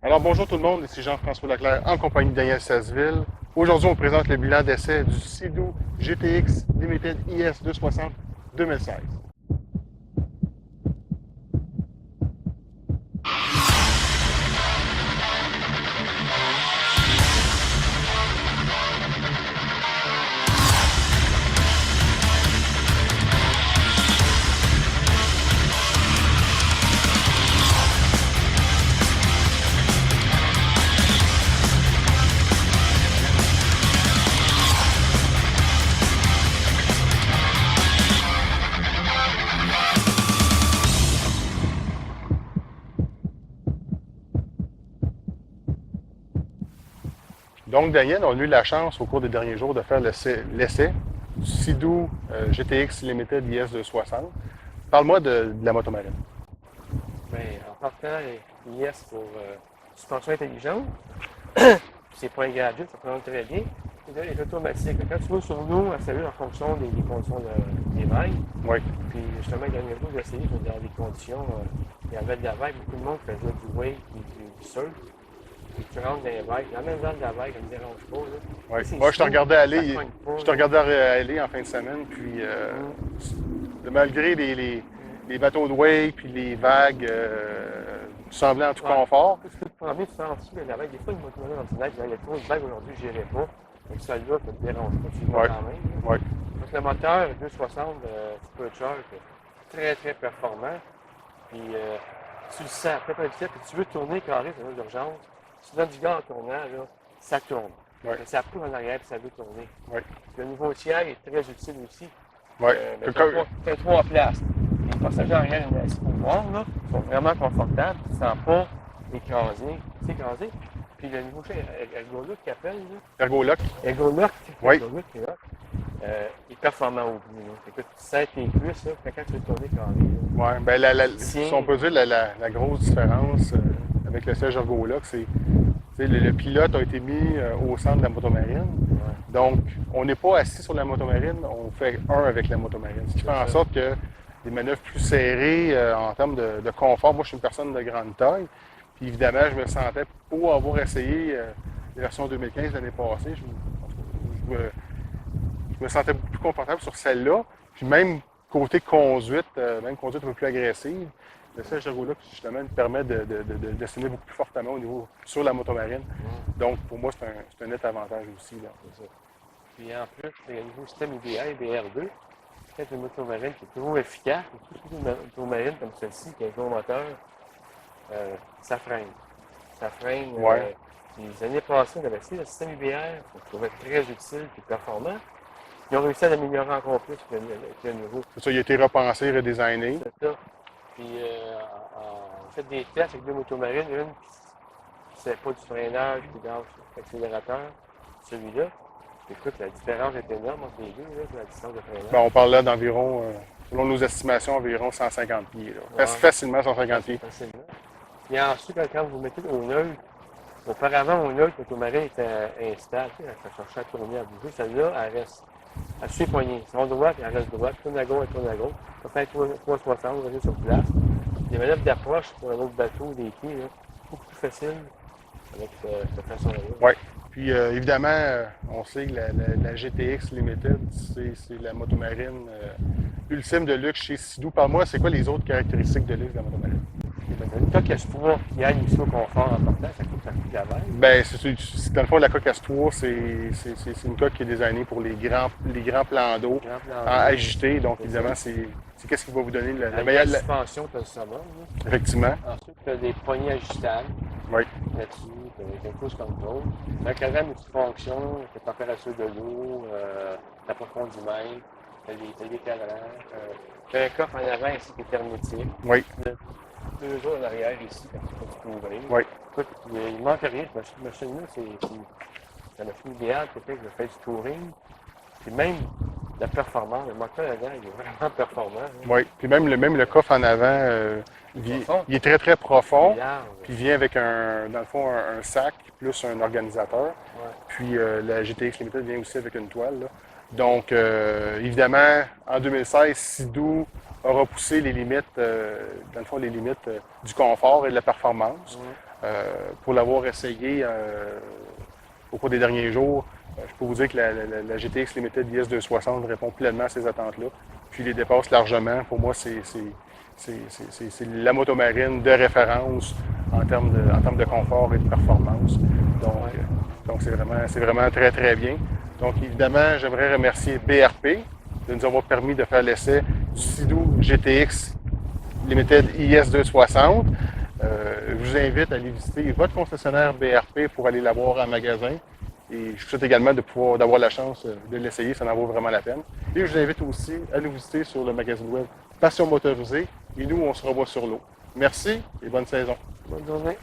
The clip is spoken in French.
Alors bonjour tout le monde, ici Jean-François Leclerc en compagnie de Daniel Sasseville. Aujourd'hui, on présente le bilan d'essai du Sea-Doo GTX Limited IS 260 2016. Donc Daniel, on a eu la chance au cours des derniers jours de faire l'essai du Sea-Doo GTX Limited IS 260. Parle-moi de la motomarine. Bien, en partant, yes pour suspension intelligente. C'est pas un gadget, ça fonctionne très bien. Et là, les automatiques. Quand tu vas sur nous, elle s'allume en fonction des conditions des vagues. Oui, Puis justement, le dernier jour, j'ai essayé dans des conditions, il y avait de la vague, beaucoup de monde faisait du wave et du surf. Puis tu rentres dans les vagues, la même dans de la vague, ça ne me dérange pas. Là. oui. C'est Moi, smooth, ça cogne pas. je te Là. regardais aller en fin de semaine, puis Mm, malgré les bateaux de wave puis les vagues semblaient en tout Ouais. confort. Tu peux te promener, tu sens dessus, la vague. Des fois, une moto ordinaire, il y a trop de vagues aujourd'hui, je n'irai pas. Donc celle-là, ça ne te dérange pas, tu y vas Oui, quand même. Là. oui, Donc le moteur 260 Supercharge, très très performant. Puis tu le sens, peut-être un petit peu, puis tu veux tourner carré, c'est une d'urgence. Tu donnes du gaz en tournant, là, ça tourne. oui, Ça pousse en arrière, puis ça veut tourner. oui. Le niveau tiers est très utile aussi. Oui. Mais tu as trois places. Les passagers arrière, il y a assis pour voir, là, sont vraiment confortables, tu ne te sens pas écrasé. C'est écrasé. Puis le nouveau chez Ergolook qui appelle, là, Ergolock. Ergolook, Oui. Ergolook, là, il est performant au bout. Là. Écoute, tu sens tes cuisses, là, quand tu veux tourner carré. Oui. Ben, Tiens. si on peut dire la grosse différence avec le siège Ergolock, c'est le pilote a été mis au centre de la motomarine. Ouais, Donc, on n'est pas assis sur la motomarine, on fait un avec la motomarine. Ce qui fait c'est en ça. sorte que des manœuvres plus serrées en termes de confort. Moi, je suis une personne de grande taille. Puis évidemment, je me sentais, pour avoir essayé la version 2015 l'année passée, je me, je me sentais beaucoup plus confortable sur celle-là. Puis même côté conduite, même conduite un peu plus agressive, le siège ergo-là, justement, me permet de dessiner beaucoup plus fortement au niveau sur la motomarine. Ouais, Donc, pour moi, c'est un net avantage aussi. Là. c'est ça. Puis en plus, il y a un nouveau système IBR, IBR2. C'est une motomarine qui est toujours efficace. Et tout une motomarine comme celle-ci, qui a un gros moteur, ça freine. Ça freine. Ouais. Les années passées, on avait essayé le système IBR, qu'on trouvait très utile et performant. Ils ont réussi à l'améliorer encore plus que le nouveau. C'est ça, il a été repensé, redesigné. C'est ça. Puis on fait des tests avec deux motomarines, une qui ne pas du freinage, qui gaz l'accélérateur, celui-là. Écoute, la différence est énorme entre les deux, là, la distance de Ben, freinage. on parle là d'environ, selon nos estimations, environ 150 pieds. Là. Ouais, Facilement 150 pieds. facilement. Puis ensuite, quand vous mettez au neutre, auparavant, au neutre, l'automarine était instable, tu sais, elle cherchait à tourner, à bouger. Celle-là, elle reste. Elle suit les poignées. Si on droite, elle reste droite. Tourne à gauche, elle tourne à gauche. Ça fait 360, vous restez sur place. Les manœuvres d'approche pour un autre bateau, des quais, là, beaucoup plus facile avec cette façon-là. Oui. Puis évidemment, on sait que la GTX Limited, c'est la motomarine ultime de luxe chez Sea-Doo. Parle-moi, c'est quoi les autres caractéristiques de luxe de la motomarine? Une coque S3 qui aille aussi au confort en partant, ça coûte la veille. Ben, dans le fond, la coque S3, c'est une coque qui est designée pour les grands plans d'eau Grand plan d'eau. agités. Donc, C'est évidemment, ça. c'est qu'est-ce qui va vous donner la Avec meilleure. la suspension, tu as le summum. Là. Effectivement. Ensuite, tu as des poignées ajustables Oui. là-dessus, tu as un cruise control. Un cadran multifonction, ta température de l'eau, ta profondimètre, tu as des cadrans. Tu as un coffre en avant ici qui est hermétique. Oui. Deux autres en arrière ici, comme ça, tu peux ouvrir. Oui. Écoute, il manque rien. Cette machine-là, c'est la machine idéale pour quelqu'un qui veut faire du touring. Puis même la performance, le moteur là-dedans, il est vraiment performant. Hein. Oui. Puis même le coffre en avant, Profond. il est très, très profond. Il est large. Puis il vient avec dans le fond, un sac plus un organisateur. Ouais. Puis la GTX Limited vient aussi avec une toile. Là. Donc, évidemment, en 2016, Sea-Doo a repoussé les limites, dans le fond, les limites du confort et de la performance. Pour l'avoir essayé au cours des derniers jours, je peux vous dire que la GTX Limited IS260 répond pleinement à ces attentes-là, puis les dépasse largement. Pour moi, c'est la motomarine de référence en termes de confort et de performance. Donc c'est vraiment très, très bien. Donc, évidemment, j'aimerais remercier BRP de nous avoir permis de faire l'essai du Sea-Doo GTX Limited IS260. Je vous invite à aller visiter votre concessionnaire BRP pour aller la voir en magasin. Et je vous souhaite également d'avoir la chance de l'essayer, ça en vaut vraiment la peine. Et je vous invite aussi à nous visiter sur le magazine web Passion Motorisée. Et nous, on se revoit sur l'eau. Merci et bonne saison. Bonne journée.